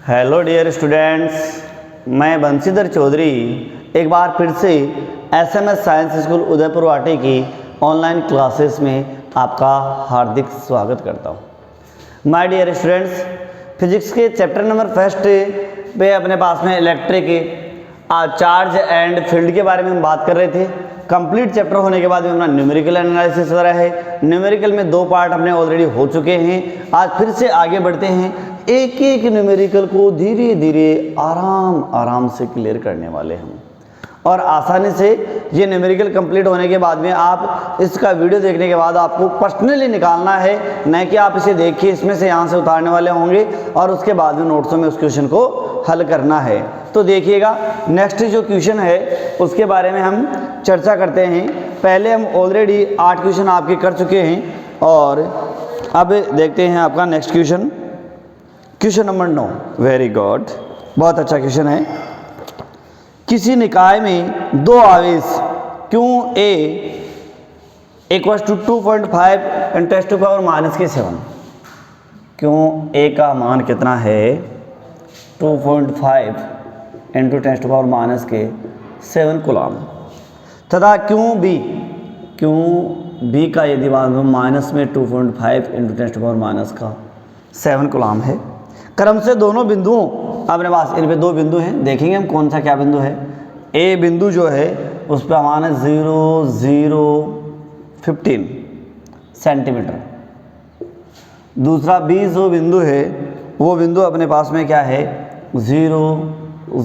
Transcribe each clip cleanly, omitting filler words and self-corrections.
Hello dear students, मैं बंशीधर चौधरी एक बार फिर से एसएमएस साइंस स्कूल उदयपुर वाटी की ऑनलाइन क्लासेस में आपका हार्दिक स्वागत करता हूं। माय डियर स्टूडेंट्स, फिजिक्स के चैप्टर नंबर फर्स्ट पे अपने पास में इलेक्ट्रिक चार्ज एंड फील्ड के बारे में हम बात कर रहे थे। कंप्लीट चैप्टर होने के बाद में अपना न्यूमेरिकल एनालिसिस हो रहा है। न्यूमेरिकल में 2 पार्ट अपने ऑलरेडी हो चुके हैं। आज फिर से आगे बढ़ते हैं, एक एक न्यूमेरिकल को धीरे धीरे आराम से क्लियर करने वाले हम, और आसानी से ये न्यूमेरिकल कंप्लीट होने के बाद में आप इसका वीडियो देखने के बाद आपको पर्सनली निकालना है, न कि आप इसे देखिए इसमें से यहाँ से उतारने वाले होंगे और उसके बाद में नोट्सों में उस क्वेश्चन को हल करना है। तो देखिएगा, नेक्स्ट जो क्वेश्चन है उसके बारे में हम चर्चा करते हैं। पहले हम ऑलरेडी 8 क्वेश्चन आपके कर चुके हैं और अब देखते हैं आपका next question, question number 9। Very good, बहुत अच्छा क्वेश्चन है। किसी निकाय में 2 आवेश क्यों ए इक्वल टू 2.5 × 10⁻⁷, क्यों ए का मान कितना है 2.5 × 10⁻⁷ कूलम, तथा क्यों बी का यदि मान माइनस में 2.5 × 10⁻⁷ कूलम है। क्रम से दोनों बिंदुओं, अपने पास इन पे 2 बिंदु हैं, देखेंगे हम कौन सा क्या बिंदु है। ए बिंदु जो है उस पर मान है 0, 0, 15 सेंटीमीटर। दूसरा बी जो बिंदु है वो बिंदु अपने पास में क्या है 0,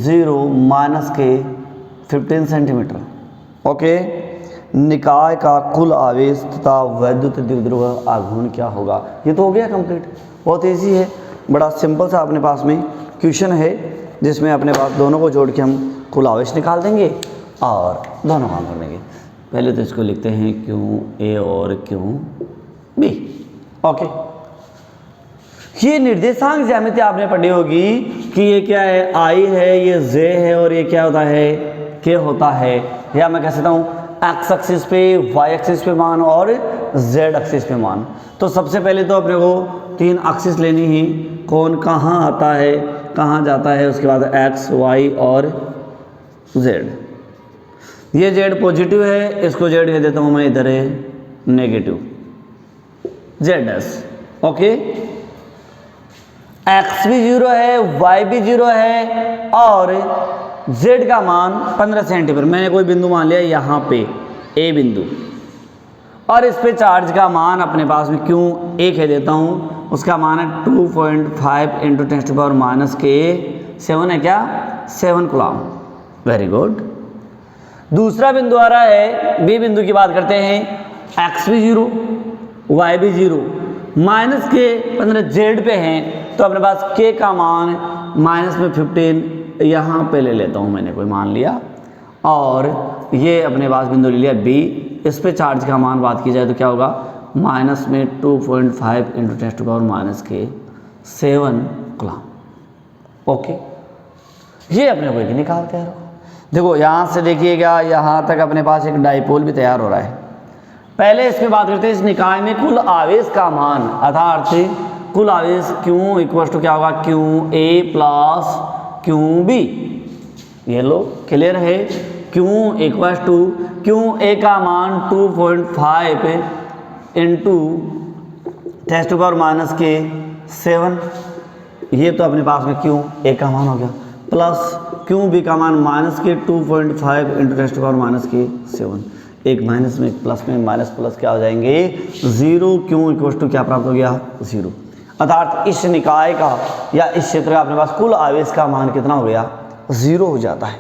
0 -15 सेंटीमीटर। ओके, निकाय का कुल आवेश तथा वैद्युत द्विध्रुव आघूर्ण क्या होगा। ये तो हो गया कंप्लीट, बहुत ईजी है, बड़ा सिंपल सा अपने पास में क्वेश्चन है जिसमें अपने पास दोनों को जोड़ के हम कुल आवेश निकाल देंगे और दोनों काम कर देंगे। पहले तो इसको लिखते हैं क्यों ए और क्यों बी। ओके, ये निर्देशांक ज्यामिति आपने पढ़ी होगी कि ये क्या है, आई है, ये जे है और ये क्या होता है, के होता है। या मैं कह सकता हूँ एक्स एक्सिस पे, वाई एक्सिस पे मान और जेड एक्सिस पे मान। तो सबसे पहले तो अपने को 3 एक्सिस लेनी ही, कौन कहाँ आता है कहाँ जाता है, उसके बाद एक्स, वाई और जेड। ये जेड पॉजिटिव है, इसको जेड कह देता हूँ मैं, इधर है negative Z S. Okay, x भी 0 है, वाई भी 0 है और जेड का मान 15 सेंटीमीटर। मैंने कोई बिंदु मान लिया यहाँ पे ए बिंदु, और इस पे चार्ज का मान अपने पास में क्यों ए कह देता हूँ, उसका मान है 2.5 × 10⁻⁷ है क्या 7 कूलम। Very good. दूसरा बिंदु आ रहा है बी बिंदु की बात करते हैं, एक्स भी 0, वाई भी 0, माइनस के 15 जेड पे हैं, तो अपने पास के का मान माइनस में 15 यहाँ पे ले लेता हूँ, मैंने कोई मान लिया, और ये अपने पास बिंदु ले लिया बी। इस पे चार्ज का मान बात की जाए तो क्या होगा, माइनस में 2.5 × 10⁻⁷ कूलम। ओके, ये अपने को निकालते हैं। देखो यहाँ से देखिएगा, यहाँ तक अपने पास एक डाइपोल भी तैयार हो रहा है। पहले इस पे बात करते हैं, इस निकाय में कुल आवेश का मान, अर्थात कुल आवेश क्यों इक्वल टू क्या होगा, क्यों ए प्लस क्यों बी। ये लो क्लियर है, क्यों इक्वल टू क्यों ए का मान 2.5 × 10⁻⁷, ये तो अपने पास में क्यों ए का मान हो गया, प्लस क्यों बी का मान माइनस के 2.5 × 10⁻⁷। एक माइनस में एक प्लस में माइनस प्लस क्या हो जाएंगे 0, क्यों इक्वल टू क्या प्राप्त हो गया 0। अर्थात इस निकाय का या इस क्षेत्र का अपने पास कुल आवेश का मान कितना हो गया 0 हो जाता है।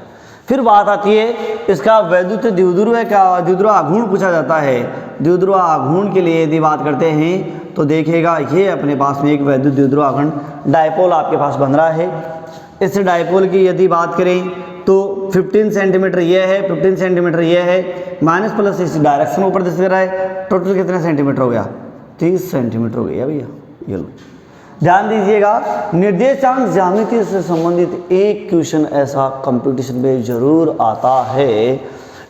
फिर बात आती है इसका वैद्युत द्विध्रुव का, द्विध्रुव आघूर्ण पूछा जाता है। द्विध्रुव आघूर्ण के लिए यदि बात करते हैं तो देखिएगा, ये अपने पास में एक वैद्युत द्विध्रुव आघूर्ण डायपोल आपके पास बन रहा है। इस डायपोल की यदि बात करें तो 15 सेंटीमीटर ये है, 15 सेंटीमीटर ये है, माइनस प्लस इस डायरेक्शन ऊपर दिख रहा है। टोटल कितना सेंटीमीटर हो गया 30 सेंटीमीटर हो गया भैया। ये लो ध्यान दीजिएगा, निर्देशांक ज्यामिति से संबंधित एक क्वेश्चन ऐसा कंपटीशन में जरूर आता है।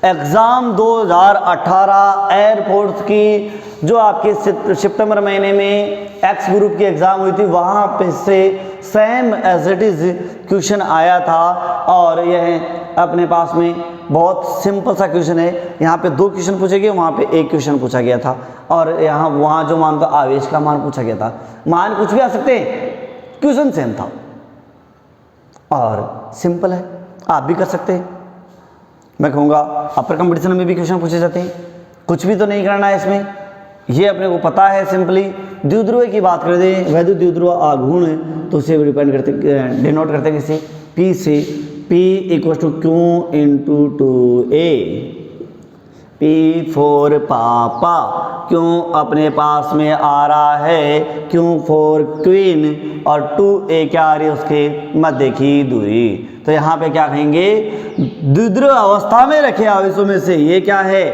एग्जाम 2018 एयरफोर्स की जो आपके सितंबर महीने में एक्स ग्रुप की एग्ज़ाम हुई थी वहाँ पे से same as it is question आया था। और यह अपने पास में बहुत सिंपल सा क्वेश्चन है। यहाँ पे 2 क्वेश्चन पूछे गए, वहाँ पे 1 क्वेश्चन पूछा गया था। और यहाँ वहाँ जो मान था आवेश का मान पूछा गया था। मान कुछ भी आ सकते हैं, क्वेश्चन सेम था और सिंपल है, आप भी कर सकते हैं। मैं कहूँगा अपर कंपटीशन में भी क्वेश्चन पूछे जाते हैं, कुछ भी तो नहीं करना है इसमें, ये अपने को पता है। सिंपली द्विध्रुव की बात कर दें, वैद्युत द्विध्रुव आघूर्ण तो उसे डिपेंड करते डिनोट करते किसी P से, P = Q × 2A, P for पापा, क्यों अपने पास में आ रहा है, क्यों फॉर क्वीन, और 2A क्या आ रही है उसके मध्य की दूरी। तो यहाँ पे क्या कहेंगे, द्विध्रुव अवस्था में रखे आवेशों में से, ये क्या है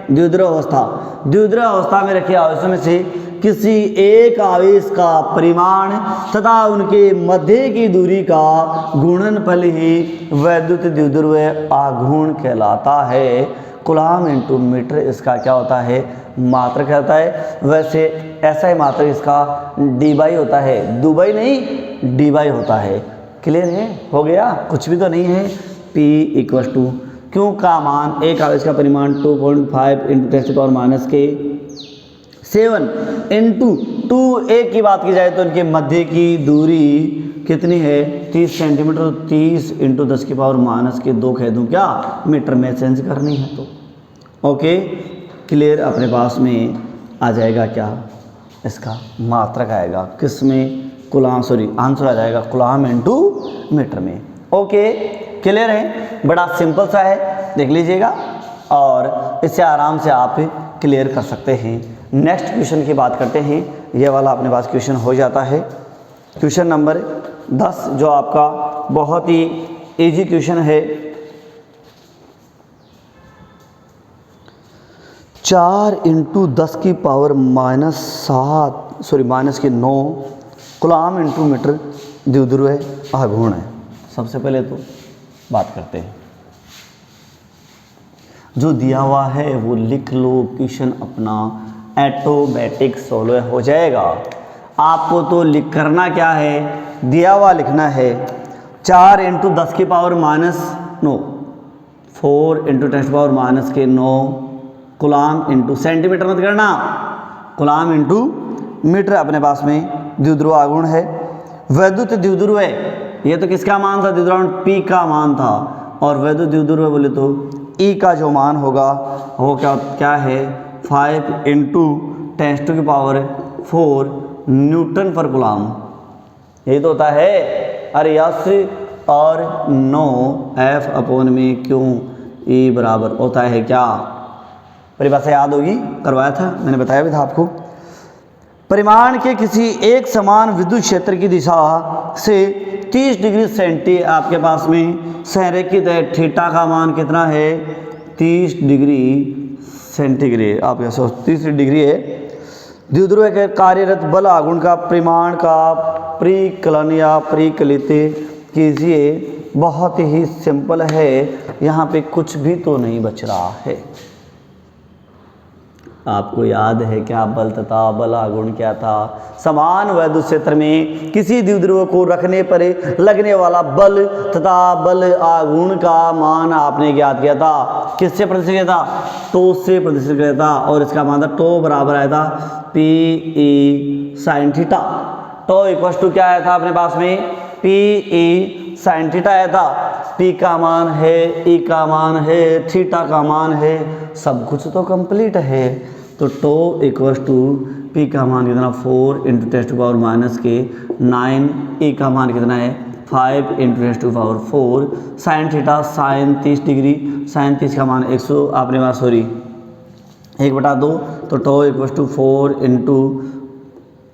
द्विध्रुव अवस्था, द्विध्रुव अवस्था में रखे आवेशों में से किसी एक आवेश का परिमाण तथा उनके मध्य की दूरी का गुणनफल ही वैद्युत द्विध्रुव आघूर्ण कहलाता है। कूलम्ब × मीटर इसका क्या होता है, मात्रक होता है। वैसे ऐसा ही मात्रक इसका dy होता है, दुबई नहीं dy होता है। क्लियर है, हो गया, कुछ भी तो नहीं है। P = क्यों का मान, एक आवेश का परिमाण 2.5 × 10⁻7 × 2A की बात की जाए तो इनके मध्य की दूरी कितनी है 30 सेंटीमीटर। 30 × 10⁻2 कह दूँ क्या, मीटर में चेंज करनी है तो ओके। क्लियर, अपने पास में आ जाएगा क्या, इसका मात्रक आएगा किस में, आंसर आ जाएगा कूलम्ब × मीटर में। ओके, क्लियर है, बड़ा सिंपल सा है, देख लीजिएगा और इससे आराम से आप क्लियर कर सकते हैं। नेक्स्ट क्वेश्चन की बात करते हैं, ये वाला अपने पास क्वेश्चन हो जाता है। क्वेश्चन नंबर 10 जो आपका बहुत ही इजी क्वेश्चन है। 4 × 10⁻⁷ कूलम्ब × मीटर द्विध्रुव आघूर्ण है। सबसे पहले तो बात करते हैं, जो दिया हुआ है वो लिख लो, क्वेश्चन अपना ऑटोमेटिक सॉल्व हो जाएगा। आपको तो लिख करना क्या है, दिया हुआ लिखना है 4 × 10⁻⁹ 4 × 10⁻⁹ कूलम्ब × सेंटीमीटर मत करना, कूलम्ब × मीटर अपने पास में द्विध्रुव आघूर्ण है। वैद्युत द्विध्रुव है, ये तो किसका मान था, द्विध्रुव P का मान था। और वैद्युत द्विध्रुव बोले तो E का जो मान होगा वो क्या है 5 × 10⁴ न्यूटन पर कूलम्ब। यही तो होता है। अरे यस और नो, F/Q E बराबर होता है क्या, परिभाषा याद होगी, करवाया था मैंने, बताया भी था आपको। परिमाण के किसी एक समान विद्युत क्षेत्र की दिशा से 30 डिग्री सेंटी आपके पास में संरेखित है। थीटा का मान कितना है 30 डिग्री सेंटीग्रेड, आप ऐसा 30 डिग्री है। द्विध्रुव के कार्यरत बल आघूर्ण का परिमाण का परिकलन या परिकलित कीजिए। बहुत ही सिंपल है, यहाँ पे कुछ भी तो नहीं बच रहा है। आपको याद है क्या बल तथा बल आघूर्ण क्या था, समान वैद्युत क्षेत्र में किसी द्विध्रुव को रखने पर लगने वाला बल तथा बल आघूर्ण का मान आपने ज्ञात किया था। किससे प्रतिशत किया था, टो से प्रतिशत किया था। और इसका मान था टो बराबर आया था PE sin theta. Tau equal to क्या आया था अपने पास में PE sin थीटा आया था। P का मान है, E का मान है, थीटा का मान है, सब कुछ तो कंप्लीट है। तो टो इक्वल टू P का मान कितना 4 × 10⁻⁹ E का मान कितना है 5 × 10⁴ sin theta sin 30 degree, sin 30 का मान 100 आपने पास 1/2। तो टो इक्वल टू 4 ×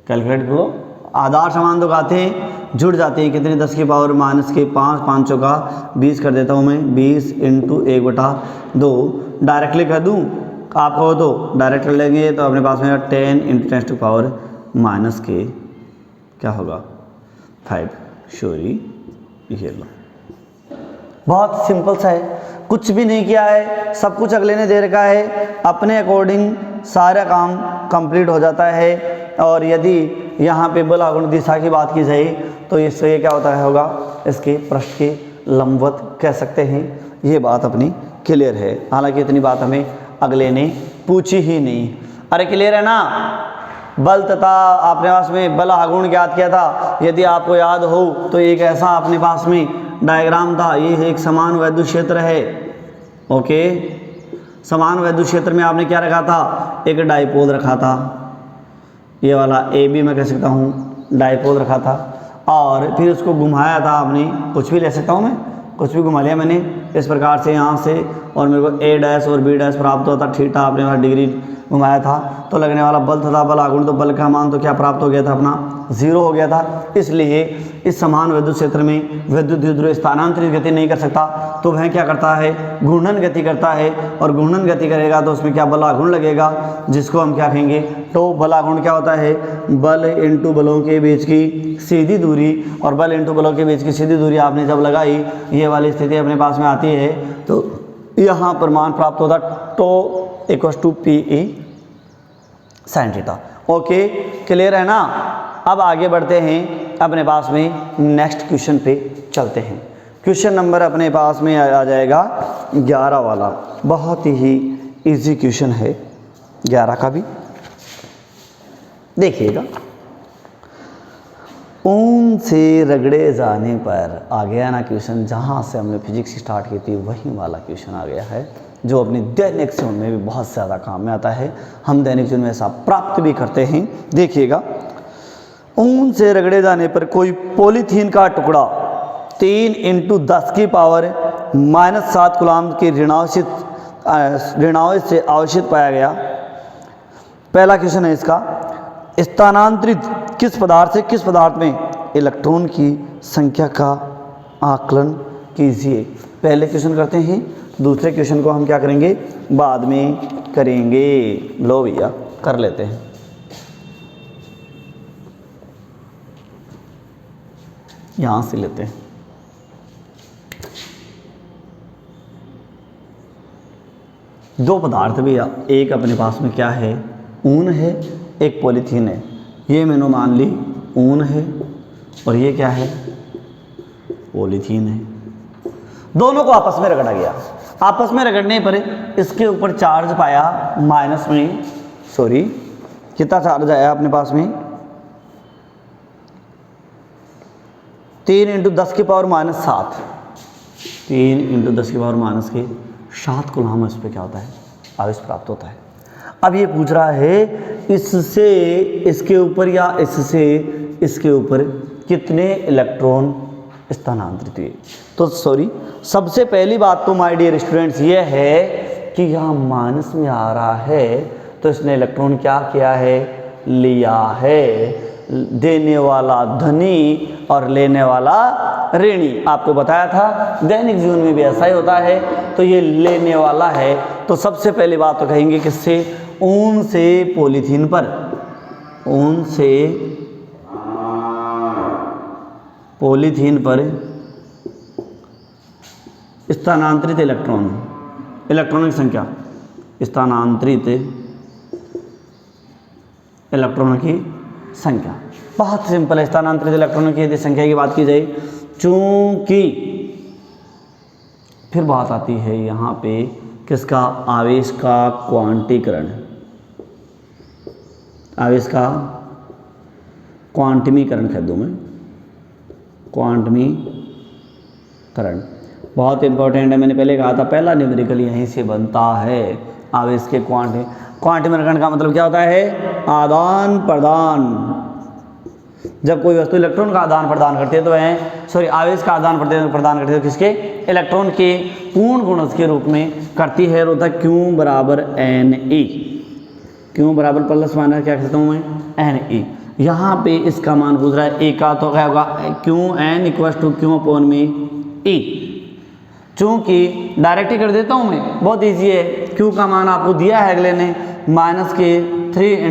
कैलकुलेट करो, आधार समान तो गाते हैं जुड़ जाते हैं कितने 10⁻⁵ 5 चौका 20 कर देता हूँ मैं, 20 × 1/2 डायरेक्टली कर दूँ आप कहो तो डायरेक्ट कर लेंगे। तो अपने पास में 10 × 10⁻⁻⁴ क्या होगा 5 सॉरी, ये लो, बहुत सिंपल सा है, कुछ भी नहीं किया है, सब कुछ अगले ने दे रखा है। अपने अकॉर्डिंग सारा काम कंप्लीट हो जाता है। और यदि यहाँ पे बल आघूर्ण दिशा की बात की जाए तो इससे क्या होता है होगा, इसके पृष्ठ के लंबवत कह सकते हैं। ये बात अपनी क्लियर है, हालांकि इतनी बात हमें अगले ने पूछी ही नहीं। अरे क्लियर है ना। बल तथा आपने पास में बल आघूर्ण ज्ञात किया था, यदि आपको याद हो तो एक ऐसा अपने पास में डायग्राम था। ये एक समान वैद्युत क्षेत्र है। ओके, समान वैद्युत क्षेत्र में आपने क्या रखा था, एक डाइपोल रखा था। ये वाला ए बी मैं कह सकता हूँ डाइपोल रखा था, और फिर उसको घुमाया था आपने, कुछ भी ले सकता हूँ मैं, कुछ भी घुमा लिया मैंने इस प्रकार से यहाँ से, और मेरे को ए डैश और बी डैश प्राप्त होता, थीटा आपने वहाँ डिग्री घुमाया था, तो लगने वाला बल तथा बल आघूर्ण, तो बल का मान तो क्या प्राप्त हो गया था अपना, 0 हो गया था। इसलिए इस समान विद्युत क्षेत्र में विद्युत द्विध्रुव स्थानांतरित गति नहीं कर सकता, तो वह क्या करता है, घूर्णन गति करता है। और घूर्णन गति करेगा तो उसमें क्या बल आघूर्ण लगेगा, जिसको हम क्या कहेंगे, तो बल आघूर्ण क्या होता है, बल इंटू बलों के बीच की सीधी दूरी, और बल इंटू बलों के बीच की सीधी दूरी आपने जब लगाई, ये वाली स्थिति अपने पास में आती है, तो यहाँ पर मान प्राप्त होता tau equal to P E sine theta. Okay, clear है ना। अब आगे बढ़ते हैं, अपने पास में नेक्स्ट क्वेश्चन पे चलते हैं। क्वेश्चन नंबर अपने पास में आ जाएगा 11 वाला, बहुत ही इजी क्वेश्चन है 11 का भी। देखिएगा, ऊन से रगड़े जाने पर आ गया ना क्वेश्चन, जहाँ से हमने फिजिक्स स्टार्ट की थी वही वाला क्वेश्चन आ गया है, जो अपनी दैनिक जीवन में भी बहुत ज़्यादा काम में आता है। हम दैनिक जीवन में ऐसा प्राप्त भी करते हैं। देखिएगा, ऊन से रगड़े जाने पर कोई पॉलीथीन का टुकड़ा 3 × 10 की पावर -7 कूलम्ब के ऋणावेश से आवेशित पाया गया। पहला क्वेश्चन है इसका, स्थानांतरित किस पदार्थ से किस पदार्थ में इलेक्ट्रॉन की संख्या का आकलन कीजिए। पहले क्वेश्चन करते हैं, दूसरे क्वेश्चन को हम क्या करेंगे, बाद में करेंगे। लो भैया कर लेते हैं। यहां से लेते हैं। दो पदार्थ भैया, एक अपने पास में क्या है, ऊन है, एक पॉलीथीन है। ये मैंने मान ली ऊन है, और ये क्या है, पॉलीथीन है। दोनों को आपस में रगड़ा गया। आपस में रगड़ने पर इसके ऊपर चार्ज पाया माइनस में, सॉरी कितना चार्ज आया अपने पास में, 3 × 10 की पावर -7, 3 × 10 की पावर -7 कूलम्ब इस पर क्या होता है, आवेश प्राप्त होता है। अब ये पूछ रहा है इससे इसके ऊपर या इससे इसके ऊपर कितने इलेक्ट्रॉन स्थानांतरित हुए। तो सॉरी, सबसे पहली बात तो माय डियर स्टूडेंट्स ये है कि यहाँ माइनस में आ रहा है, तो इसने इलेक्ट्रॉन क्या किया है, लिया है। देने वाला धनी और लेने वाला ऋणी, आपको बताया था दैनिक जीवन में भी ऐसा ही होता है। तो ये लेने वाला है, तो सबसे पहली बात तो कहेंगे किससे, ऊन से पॉलीथीन पर, ऊन से पॉलीथीन पर स्थानांतरित इलेक्ट्रॉनिक संख्या, स्थानांतरित इलेक्ट्रॉनों की संख्या। बहुत सिंपल है, स्थानांतरित इलेक्ट्रॉनों की यदि संख्या की बात की जाए, चूंकि फिर बात आती है यहाँ पे किसका, आवेश का क्वांटीकरण, आवेश का क्वांटमीकरण कह दूँ मैं, क्वांटमीकरण बहुत इंपॉर्टेंट है। मैंने पहले कहा था पहला न्यूमेरिकल यहीं से बनता है। आवेश के क्वांटमीकरण का मतलब क्या होता है, आदान प्रदान। जब कोई वस्तु इलेक्ट्रॉन का आदान प्रदान करती है तो वह आवेश का आदान प्रदान करती है, तो किसके, इलेक्ट्रॉन के पूर्ण गुणज के रूप में करती है। होता है Q बराबर NE, Q बराबर प्लस माइनस क्या कहता हूँ मैं, NE। यहाँ पे इसका मान पूछ रहा है ए का, तो क्या होगा, QN = Q/E। चूँकि डायरेक्ट ही कर देता हूँ मैं, बहुत ईजी है। Q का मान आपको दिया है अगले ने, -3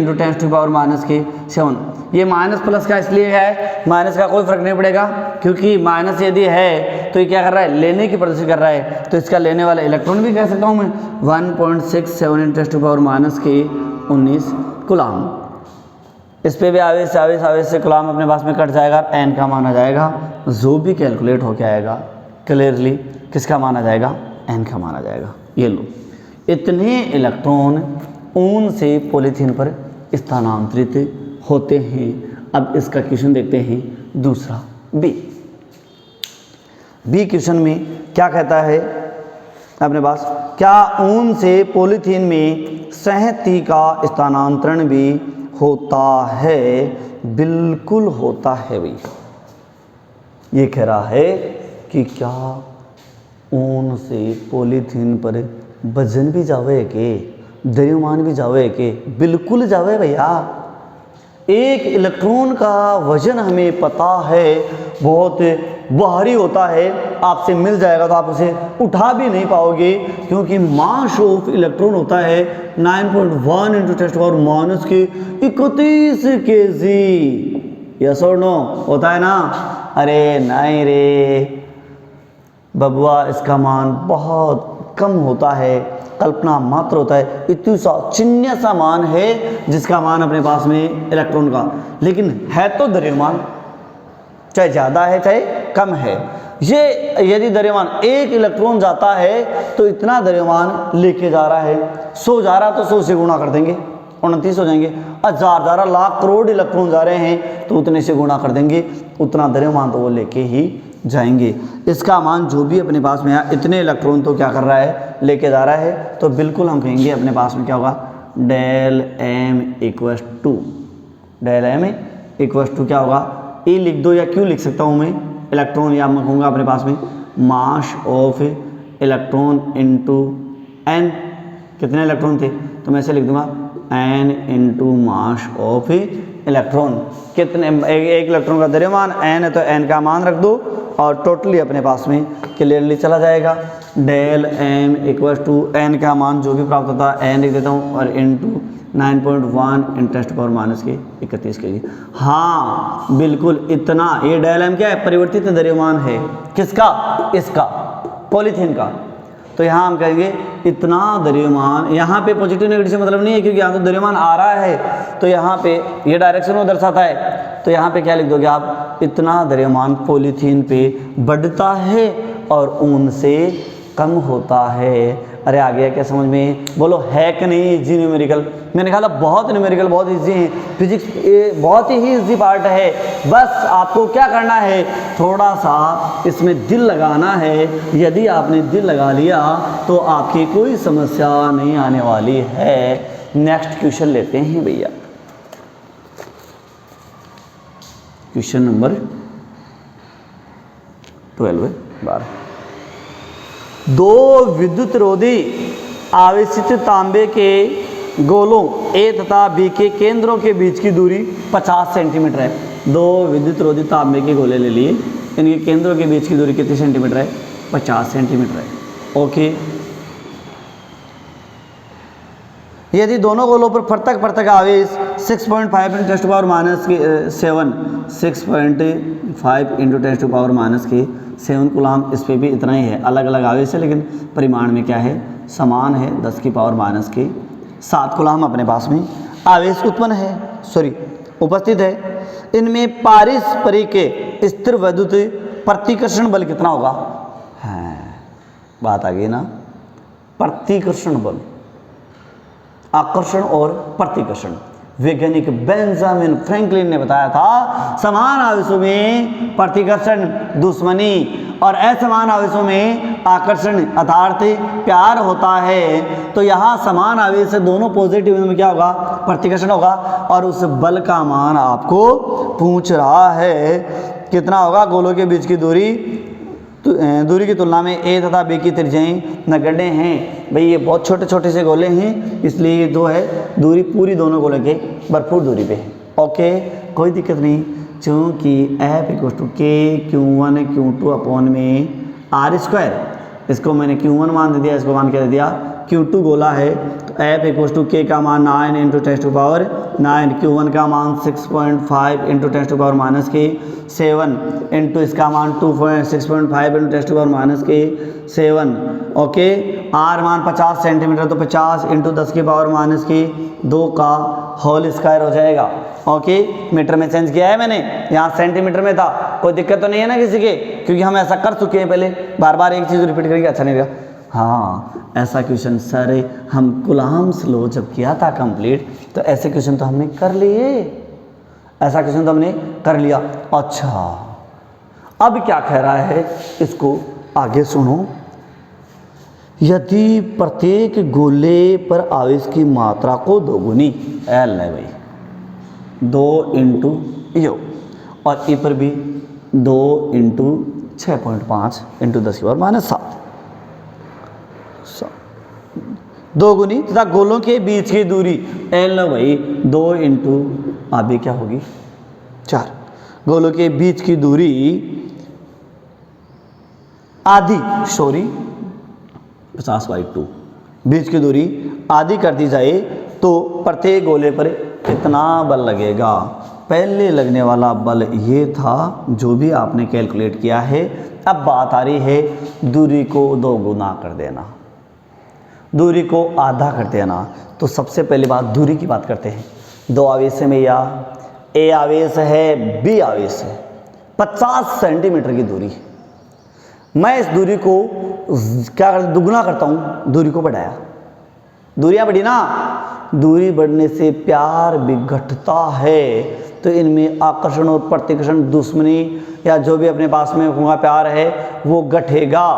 × 10⁻⁷। ये माइनस प्लस का इसलिए है, माइनस का कोई फर्क नहीं पड़ेगा, क्योंकि माइनस यदि है तो ये क्या कर रहा है, लेने की प्रदर्शित कर रहा है। तो इसका लेने वाला इलेक्ट्रॉन भी कह सकता हूँ मैं 1.67 × 10⁻⁹ कूलाम। इस पे भी आवेश आवेश आवेश से कूलाम अपने पास में कट जाएगा, एन का मान आ जाएगा, जो भी कैलकुलेट होके आएगा क्लियरली किसका मान आ जाएगा, एन का मान आ जाएगा। ये लो, इतने इलेक्ट्रॉन ऊन से पॉलीथीन पर स्थानांतरित होते हैं। अब इसका क्वेश्चन देखते हैं दूसरा बी। बी क्वेश्चन में क्या कहता है अपने पास, क्या ऊन से पॉलीथीन में संहति का स्थानांतरण भी होता है? बिल्कुल होता है भाई। ये कह रहा है कि क्या ऊन से पॉलीथीन पर वजन भी जावे के, द्रव्यमान भी जावे के? बिल्कुल जावे भैया। एक इलेक्ट्रॉन का वजन हमें पता है बहुत भारी होता है, आपसे मिल जाएगा तो आप उसे उठा भी नहीं पाओगे, क्योंकि मास ऑफ इलेक्ट्रॉन होता है 9.1 इंटू 10⁻31 kg। यस और नो होता है ना? अरे नहीं रे बबुआ, इसका मान बहुत कम होता है, कल्पना मात्र होता है। इतनी सा चिन्ह सा मान है जिसका मान अपने पास में इलेक्ट्रॉन का, लेकिन है तो द्रव्यमान, चाहे ज़्यादा है चाहे कम है। ये यदि द्रव्यमान एक इलेक्ट्रॉन जाता है तो इतना द्रव्यमान लेके जा रहा है, 100 जा रहा तो 100 से गुणा कर देंगे, 29 हो जाएंगे। 1000 लाख करोड़ इलेक्ट्रॉन जा रहे हैं तो उतने से गुणा कर देंगे, उतना द्रव्यमान तो वो लेके ही जाएंगे। इसका मान जो भी अपने पास में है, इतने इलेक्ट्रॉन तो क्या कर रहा है, लेके जा रहा है। तो बिल्कुल हम कहेंगे अपने पास में क्या होगा, डेल एम इक्वस टू क्या होगा, ए लिख दो या क्यों लिख सकता हूँ मैं, इलेक्ट्रॉन, या मैं कहूँगा अपने पास में mass of electron into n. कितने इलेक्ट्रॉन थे तो मैं ऐसे लिख दूंगा n into mass of electron. कितने, एक इलेक्ट्रॉन का द्रव्यमान एन है तो एन का मान रख दो और टोटली अपने पास में क्लियरली चला जाएगा। Del m equal to n का मान जो भी प्राप्त होता है एन लिख देता हूँ और इंटू 9.1 इंटरेस्ट पावर माइनस के 31 के लिए। हाँ बिल्कुल इतना, ये डेल एम क्या है, परिवर्तित द्रव्यमान है किसका, इसका पॉलीथीन का। तो यहाँ हम कहेंगे इतना द्रव्यमान, यहाँ पे पॉजिटिव नेगेटिव से मतलब नहीं है क्योंकि यहाँ तो द्रव्यमान आ रहा है, तो यहाँ पे ये डायरेक्शन वो दर्शाता है। तो यहाँ पे क्या लिख दोगे आप, इतना द्रव्यमान पॉलीथीन पे बढ़ता है और ऊन से कम होता है। अरे आ गया क्या समझ में, बोलो है कि नहीं इजी न्यूमेरिकल? मैंने कहा था बहुत न्यूमेरिकल बहुत इजी है, फिजिक्स बहुत ही इजी पार्ट है। बस आपको क्या करना है, थोड़ा सा इसमें दिल लगाना है। यदि आपने दिल लगा लिया तो आपकी कोई समस्या नहीं आने वाली है। नेक्स्ट क्वेश्चन लेते हैं भैया, क्वेश्चन नंबर 12। दो विद्युत रोधी आवेशित तांबे के गोलों ए तथा बी के केंद्रों के बीच की दूरी 50 सेंटीमीटर है। दो विद्युत रोधी तांबे के गोले ले लिए, इनके केंद्रों के बीच की दूरी कितनी सेंटीमीटर है, 50 सेंटीमीटर है। ओके, यदि दोनों गोलों पर पृथक पृथक आवेश 6.5 इंटू 10 पावर माइनस के 6.5 इंटू 10 पावर माइनस के 7 कूलाम, इस पे भी इतना ही है, अलग अलग आवेश है लेकिन परिमाण में क्या है, समान है, 10 की पावर माइनस के 7 कूलाम अपने पास में आवेश उत्पन्न है, उपस्थित है। इनमें पारस्परिक स्थिर विद्युत प्रतिकर्षण बल कितना होगा? हाँ बात आ गई ना, प्रतिकर्षण बल, आकर्षण और प्रतिकर्षण। वैज्ञानिक बेंजामिन फ्रैंकलिन ने बताया था समान आवेशों में प्रतिकर्षण दुश्मनी और असमान आवेशों में आकर्षण अर्थात प्यार होता है। तो यहाँ समान आवेश से दोनों पॉजिटिव में क्या होगा, प्रतिकर्षण होगा। और उस बल का मान आपको पूछ रहा है कितना होगा, गोलों के बीच की दूरी की तुलना में ए तथा बी की त्रिज्याएं नगण्य हैं। भाई ये बहुत छोटे छोटे से गोले हैं, इसलिए ये जो है दूरी पूरी दोनों गोलों के भरपूर दूरी पे है। ओके, कोई दिक्कत नहीं, चूँकि एफ इक्वल टू के Q1 Q2 अपॉन में R स्क्वायर, इसको मैंने Q1 मान दे दिया, इसको मान क्या दे दिया Q2 गोला है तो F इक्वल्स टू K का मान 9 इंटू 10 टू पावर 9, Q1 का मान 6.5 इंटू 10 टू पावर माइनस के 7 इंटू इसका मान 6.5 इंटू 10 टू पावर माइनस के 7। ओके, R मान 50 सेंटीमीटर तो 50 इंटू 10 की पावर माइनस की 2 का होल स्क्वायर हो जाएगा। ओके, मीटर में चेंज किया है मैंने, यहाँ सेंटीमीटर में था, कोई दिक्कत तो नहीं है ना किसी के, क्योंकि हम ऐसा कर चुके हैं पहले, बार बार एक चीज़ रिपीट करेंगे अच्छा नहीं लगा। हाँ, ऐसा क्वेश्चन सर हम कुलाम्स लॉ जब किया था कंप्लीट तो ऐसे क्वेश्चन तो हमने कर लिए, ऐसा क्वेश्चन तो हमने कर लिया। अच्छा, अब क्या कह रहा है इसको आगे सुनो। यदि प्रत्येक गोले पर आवेश की मात्रा को दोगुनी, एल है भाई 2 इंटू यो, और ई पर भी 2 इंटू 6.5 इंटू 10 की पावर माइनस 7 दोगुनी तथा गोलों के बीच की दूरी एल ना भाई 2 इंटू आगे क्या होगी 4, गोलों के बीच की दूरी आधी 50/2, बीच की दूरी आधी कर दी जाए तो प्रत्येक गोले पर कितना बल लगेगा। पहले लगने वाला बल ये था जो भी आपने कैलकुलेट किया है। अब बात आ रही है दूरी को 2 गुना कर देना, दूरी को आधा कर देना। तो सबसे पहली बात दूरी की बात करते हैं। 2 आवेश में या ए आवेश है, बी आवेश है, 50 सेंटीमीटर की दूरी। मैं इस दूरी को क्या कर दुगुना करता हूँ, दूरी को बढ़ाया, दूरियां बढ़ी ना, दूरी बढ़ने से प्यार भी घटता है। तो इनमें आकर्षण और प्रतिकर्षण दुश्मनी या जो भी अपने पास में होगा प्यार है वो घटेगा,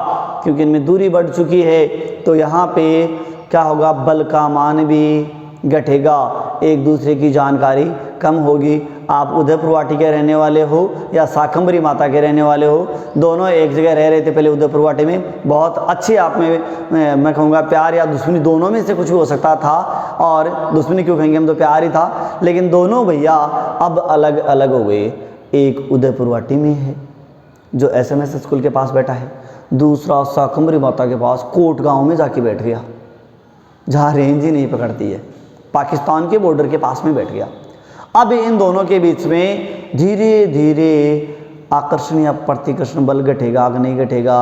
क्योंकि इनमें दूरी बढ़ चुकी है। तो यहाँ पे क्या होगा, बल का मान भी घटेगा, एक दूसरे की जानकारी कम होगी। आप उदयपुर वाटी के रहने वाले हो या शाकंभरी माता के रहने वाले हो, दोनों एक जगह रह रहे थे पहले उदयपुर वाटी में, बहुत अच्छी आप में मैं कहूँगा प्यार या दुश्मनी दोनों में से कुछ भी हो सकता था, और दुश्मनी क्यों कहेंगे, हम तो प्यार ही था, लेकिन दोनों भैया अब अलग अलग हो गए। एक उदयपुर वाटी में है जो SMS स्कूल के पास बैठा है, दूसरा शाकंभरी माता के पास कोट गाँव में जाके बैठ गया, जहाँ रेंज ही नहीं पकड़ती है, पाकिस्तान के बॉर्डर के पास में बैठ गया। अब इन दोनों के बीच में धीरे धीरे आकर्षण या प्रतिकर्षण बल घटेगा कि नहीं घटेगा,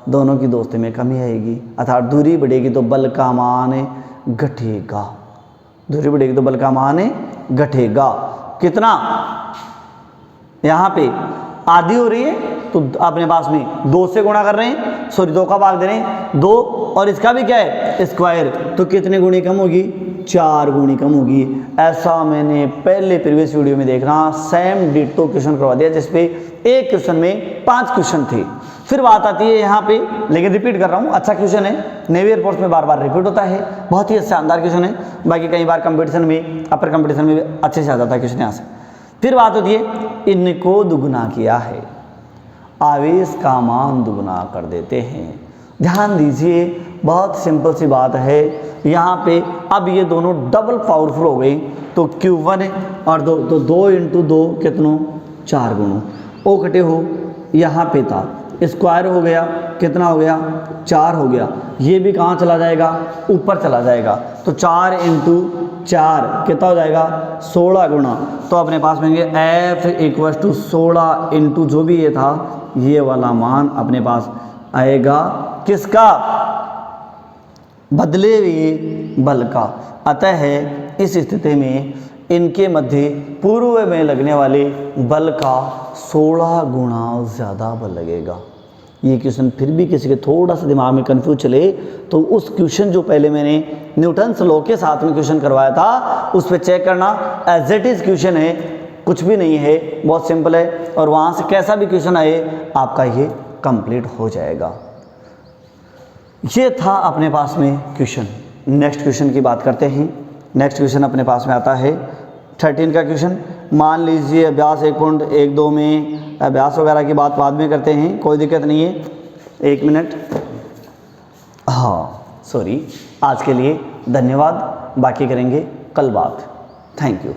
दोनों की दोस्ती में कमी आएगी, अर्थात दूरी बढ़ेगी तो बल का मान घटेगा, दूरी बढ़ेगी तो बल का मान घटेगा। कितना, यहाँ पे आधी हो रही है तो अपने पास में 2 से गुणा कर रहे हैं, सॉरी 2 का भाग दे रहे हैं 2, और इसका भी क्या है स्क्वायर, तो कितने गुणी कम होगी, 4 गुणी कम होगी। ऐसा मैंने पहले प्रीवियस वीडियो में देखना सेम डिटो क्वेश्चन करवा दिया, जिसपे एक क्वेश्चन में 5 क्वेश्चन थे। फिर बात आती है यहाँ पे, लेकिन रिपीट कर रहा हूँ, अच्छा क्वेश्चन है, नेवी एयरफोर्स में बार बार रिपीट होता है, बहुत ही शानदार क्वेश्चन है। बाकी कई बार कंपटीशन में, अपर कंपटीशन में भी अच्छे से आ जाता है क्वेश्चन यहाँ से। फिर बात होती है, इनको दुगुना किया है, आवेश का मान दुगुना कर देते हैं। ध्यान दीजिए, बहुत सिंपल सी बात है यहाँ पे। अब ये दोनों डबल पावरफुल हो गई, तो Q1 और 2, तो 2 इंटू 2 कितनों 4 गुणों, ओ कटे हो यहाँ पे था, स्क्वायर हो गया, कितना हो गया 4 हो गया, ये भी कहाँ चला जाएगा, ऊपर चला जाएगा, तो 4 इंटू 4 कितना हो जाएगा 16 गुणा। तो अपने पास में F इक्वल टू 16 इंटू जो भी ये था, ये वाला मान अपने पास आएगा किसका, बदले हुए बल का। अतः है इस स्थिति में इनके मध्य पूर्व में लगने वाले बल का 16 गुना ज़्यादा बल लगेगा। ये क्वेश्चन फिर भी किसी के थोड़ा सा दिमाग में कंफ्यूज चले तो उस क्वेश्चन जो पहले मैंने न्यूटन्स लॉ के साथ में क्वेश्चन करवाया था उस पर चेक करना, एज इट इज़ क्वेश्चन है, कुछ भी नहीं है, बहुत सिंपल है, और वहाँ से कैसा भी क्वेश्चन आए आपका ये कंप्लीट हो जाएगा। ये था अपने पास में क्वेश्चन। नेक्स्ट क्वेश्चन की बात करते हैं। नेक्स्ट क्वेश्चन अपने पास में आता है 13 का क्वेश्चन। मान लीजिए अभ्यास 1.12 में, अभ्यास वगैरह की बात बाद में करते हैं, कोई दिक्कत नहीं है, 1 मिनट। हाँ सॉरी, आज के लिए धन्यवाद, बाकी करेंगे कल बात। Thank you.